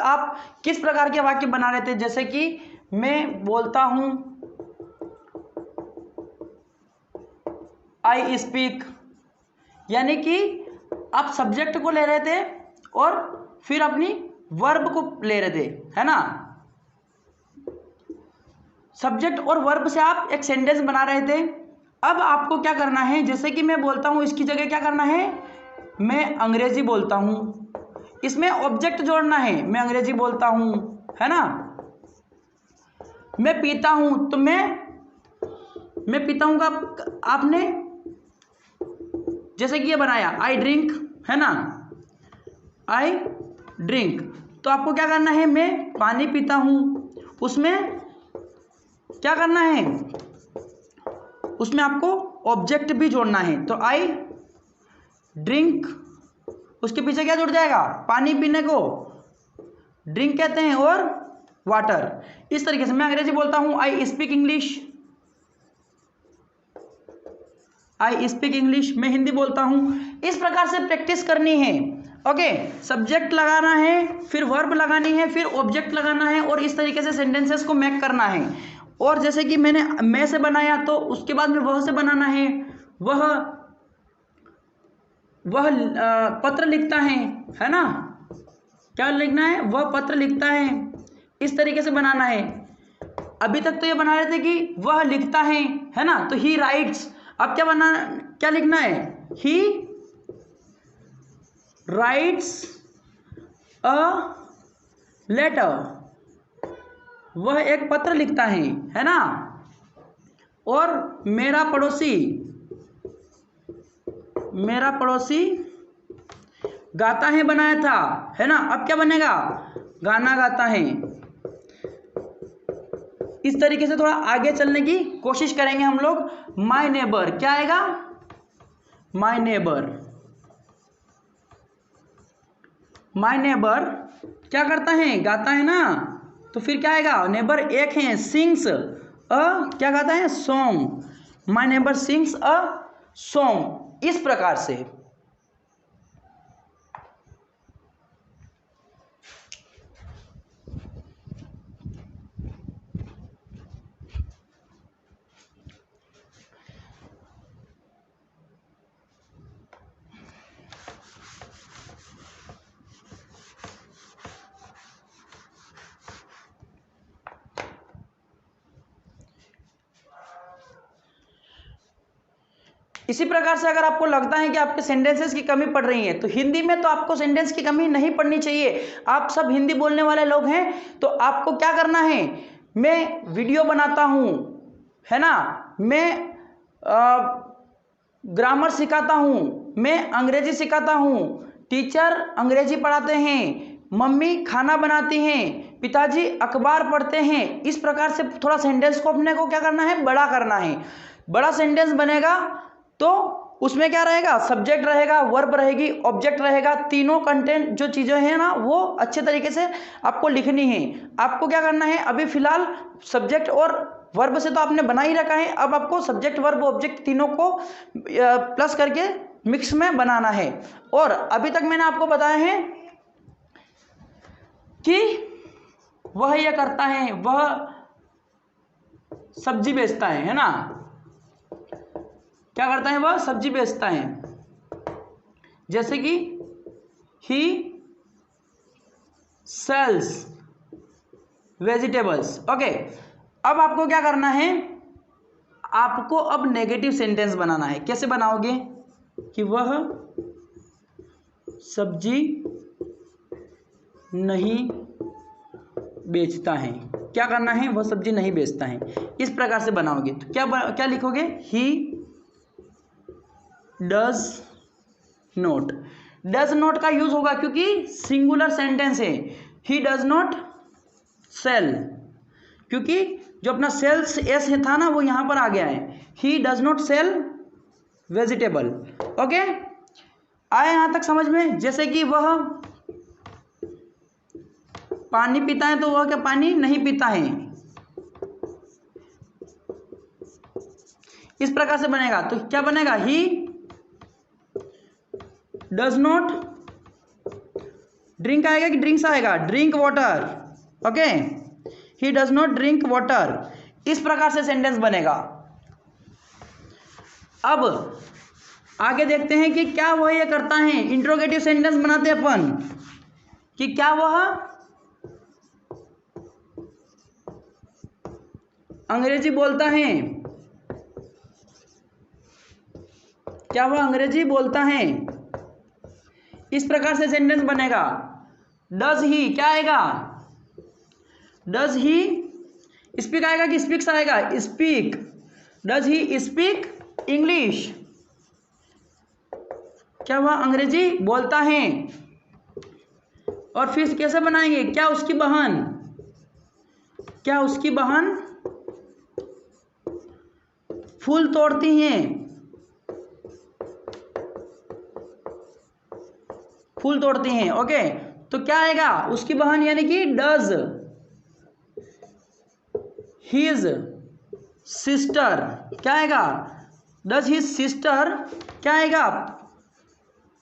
आप किस प्रकार के वाक्य बना रहे थे, जैसे कि मैं बोलता हूं, आई स्पीक, यानी कि आप सब्जेक्ट को ले रहे थे और फिर अपनी वर्ब को ले रहे थे, है ना। सब्जेक्ट और वर्ब से आप एक सेंटेंस बना रहे थे। अब आपको क्या करना है, जैसे कि मैं बोलता हूं, इसकी जगह क्या करना है, मैं अंग्रेजी बोलता हूं, इसमें ऑब्जेक्ट जोड़ना है, मैं अंग्रेजी बोलता हूं, है ना। मैं पीता हूं, तो मैं पीता हूं का आपने जैसे कि ये बनाया आई ड्रिंक, है ना, आई ड्रिंक, तो आपको क्या करना है, मैं पानी पीता हूं, उसमें क्या करना है, उसमें आपको ऑब्जेक्ट भी जोड़ना है। तो आई ड्रिंक, उसके पीछे क्या जुड़ जाएगा, पानी पीने को ड्रिंक कहते हैं और वाटर। इस तरीके से मैं अंग्रेजी बोलता हूं, I speak English, I speak English, मैं हिंदी बोलता हूं। इस प्रकार से प्रैक्टिस करनी है। ओके, सब्जेक्ट लगाना है, फिर वर्ब लगानी है, फिर ऑब्जेक्ट लगाना है, और इस तरीके से सेंटेंसेस को मेक करना है। और जैसे कि मैंने मैं से बनाया, तो उसके बाद में वह से बनाना है, वह पत्र लिखता है ना, क्या लिखना है, वह पत्र लिखता है, इस तरीके से बनाना है। अभी तक तो ये बना रहे थे कि वह लिखता है ना, तो ही राइट्स। अब क्या लिखना है, ही राइट्स अ लेटर, वह एक पत्र लिखता है ना। और मेरा पड़ोसी गाता है बनाया था, है ना। अब क्या बनेगा, गाना गाता है। इस तरीके से थोड़ा आगे चलने की कोशिश करेंगे हम लोग। माय नेबर, क्या आएगा, माय नेबर, माय नेबर क्या करता है, गाता है ना, तो फिर क्या आएगा, नेबर एक है, सिंग्स क्या गाता है, song, my neighbour sings a song. इस प्रकार से इसी प्रकार से अगर आपको लगता है कि आपके सेंटेंसेस की कमी पड़ रही है, तो हिंदी में तो आपको सेंटेंस की कमी नहीं पड़नी चाहिए। आप सब हिंदी बोलने वाले लोग हैं, तो आपको क्या करना है, मैं वीडियो बनाता हूं, है ना, मैं ग्रामर सिखाता हूं, मैं अंग्रेजी सिखाता हूं, टीचर अंग्रेजी पढ़ाते हैं, मम्मी खाना बनाती हैं, पिताजी अखबार पढ़ते हैं। इस प्रकार से थोड़ा सेंटेंस को अपने को क्या करना है, बड़ा करना है। बड़ा सेंटेंस बनेगा तो उसमें क्या रहेगा, सब्जेक्ट रहेगा, वर्ब रहेगी, ऑब्जेक्ट रहेगा, तीनों कंटेंट जो चीजें हैं ना, वो अच्छे तरीके से आपको लिखनी है। आपको क्या करना है, अभी फिलहाल सब्जेक्ट और वर्ब से तो आपने बना ही रखा है, अब आपको सब्जेक्ट वर्ब ऑब्जेक्ट तीनों को प्लस करके मिक्स में बनाना है। और अभी तक मैंने आपको बताया है कि वह ये करता है, वह सब्जी बेचता है ना, क्या करता है, वह सब्जी बेचता है, जैसे कि ही सेल्स वेजिटेबल्स। ओके, अब आपको क्या करना है, आपको अब नेगेटिव सेंटेंस बनाना है। कैसे बनाओगे, कि वह सब्जी नहीं बेचता है, क्या करना है, वह सब्जी नहीं बेचता है। इस प्रकार से बनाओगे तो क्या लिखोगे, ही डज नॉट। डज नॉट का यूज होगा क्योंकि सिंगुलर सेंटेंस है। ही डज नॉट सेल, क्योंकि जो अपना सेल्स एस था ना, वो यहां पर आ गया है। He does not sell vegetable. Okay, आए यहां तक समझ में। जैसे कि वह पानी पीता है, तो वह क्या पानी नहीं पीता है। इस प्रकार से बनेगा तो क्या बनेगा, ही डज नॉट ड्रिंक आएगा कि ड्रिंक्स आएगा? Drink water. Okay, he does not drink water. इस प्रकार से सेंटेंस बनेगा। अब आगे देखते हैं कि क्या वह ये करता है। इंट्रोगेटिव सेंटेंस बनाते हैं अपन कि क्या वह अंग्रेजी बोलता है, क्या वह अंग्रेजी बोलता है। इस प्रकार से सेंटेंस बनेगा। डज ही क्या आएगा? डज ही स्पीक आएगा कि स्पीक्स आएगा? Speak. Does he speak English? क्या वह अंग्रेजी बोलता है। और फिर कैसे बनाएंगे? क्या उसकी बहन, क्या उसकी बहन फूल तोड़ती हैं? फूल तोड़ती हैं। ओके, तो क्या आएगा? उसकी बहन यानी कि डज हिज सिस्टर क्या आएगा? डज हिज सिस्टर क्या आएगा?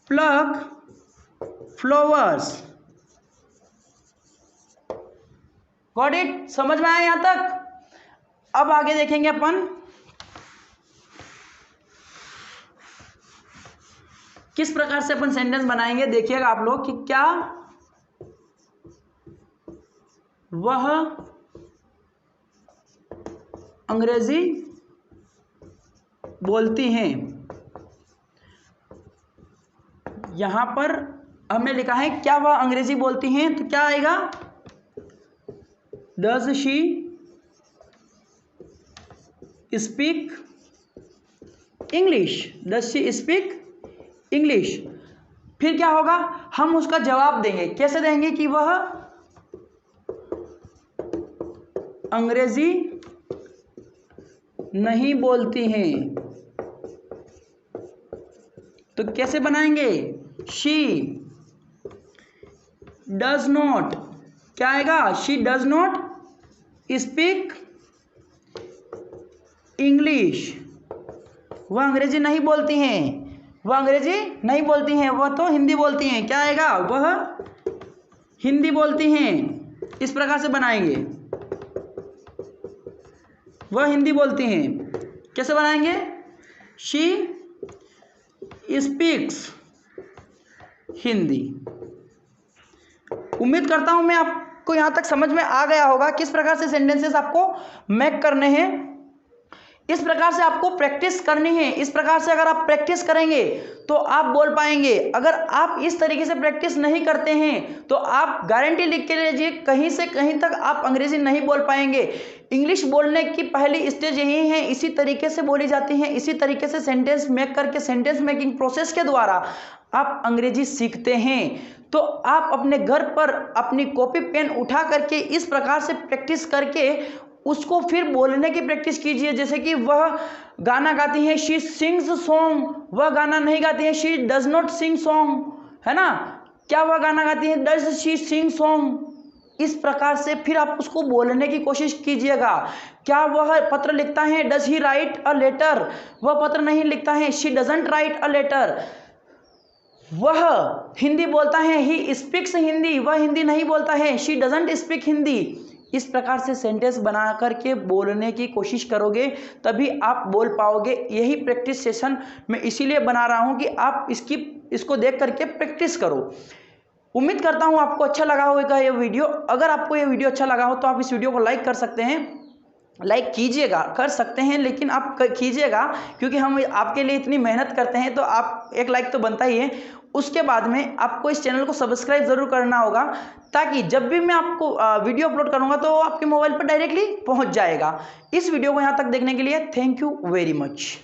Plug flowers. Got it? समझ में आया यहां तक? अब आगे देखेंगे अपन किस प्रकार से अपन सेंटेंस बनाएंगे। देखिएगा आप लोग कि क्या वह अंग्रेजी बोलती हैं। यहां पर हमने लिखा है क्या वह अंग्रेजी बोलती हैं, तो क्या आएगा? Does she speak English? Does she speak English? फिर क्या होगा? हम उसका जवाब देंगे। कैसे देंगे कि वह अंग्रेजी नहीं बोलती हैं। तो कैसे बनाएंगे? शी डज नॉट क्या आएगा? She does not speak English. वह अंग्रेजी नहीं बोलती हैं। वह अंग्रेजी नहीं बोलती हैं, वह तो हिंदी बोलती हैं। क्या आएगा? वह हिंदी बोलती हैं। इस प्रकार से बनाएंगे। वह हिंदी बोलती हैं। कैसे बनाएंगे? She speaks Hindi. उम्मीद करता हूं मैं आपको यहां तक समझ में आ गया होगा किस प्रकार से सेंटेंसेस आपको मेक करने हैं। इस प्रकार से आपको प्रैक्टिस करनी है। इस प्रकार से अगर आप प्रैक्टिस करेंगे तो आप बोल पाएंगे। अगर आप इस तरीके से प्रैक्टिस नहीं करते हैं तो आप गारंटी लिख के लीजिए कहीं से कहीं तक आप अंग्रेजी नहीं बोल पाएंगे। इंग्लिश बोलने की पहली स्टेज यही है, इसी तरीके से बोली जाती है। इसी तरीके से सेंटेंस मेक करके सेंटेंस मेकिंग प्रोसेस के द्वारा आप अंग्रेजी सीखते हैं। तो आप अपने घर पर अपनी कॉपी पेन उठा करके इस प्रकार से प्रैक्टिस करके उसको फिर बोलने की प्रैक्टिस कीजिए। जैसे कि वह गाना गाती है, शी सिंग्स सॉन्ग। वह गाना नहीं गाती है, she does not sing song, है ना। क्या वह गाना गाती है? Does she sing song. इस प्रकार से फिर आप उसको बोलने की कोशिश कीजिएगा। क्या वह पत्र लिखता है? Does he write a letter. वह पत्र नहीं लिखता है, she doesn't write a letter. वह हिंदी बोलता है, ही स्पीक्स हिंदी। वह हिंदी नहीं बोलता है, शी डजंट स्पीक हिंदी। इस प्रकार से सेंटेंस बना करके बोलने की कोशिश करोगे तभी आप बोल पाओगे। यही प्रैक्टिस सेशन मैं इसीलिए बना रहा हूं कि आप इसको देख करके प्रैक्टिस करो। उम्मीद करता हूं आपको अच्छा लगा होगा ये वीडियो। अगर आपको ये वीडियो अच्छा लगा हो तो आप इस वीडियो को लाइक कर सकते हैं। लाइक कीजिएगा, कर सकते हैं लेकिन आप कीजिएगा क्योंकि हम आपके लिए इतनी मेहनत करते हैं तो आप एक लाइक तो बनता ही है। उसके बाद में आपको इस चैनल को सब्सक्राइब ज़रूर करना होगा ताकि जब भी मैं आपको वीडियो अपलोड करूंगा तो आपके मोबाइल पर डायरेक्टली पहुंच जाएगा। इस वीडियो को यहाँ तक देखने के लिए थैंक यू वेरी मच।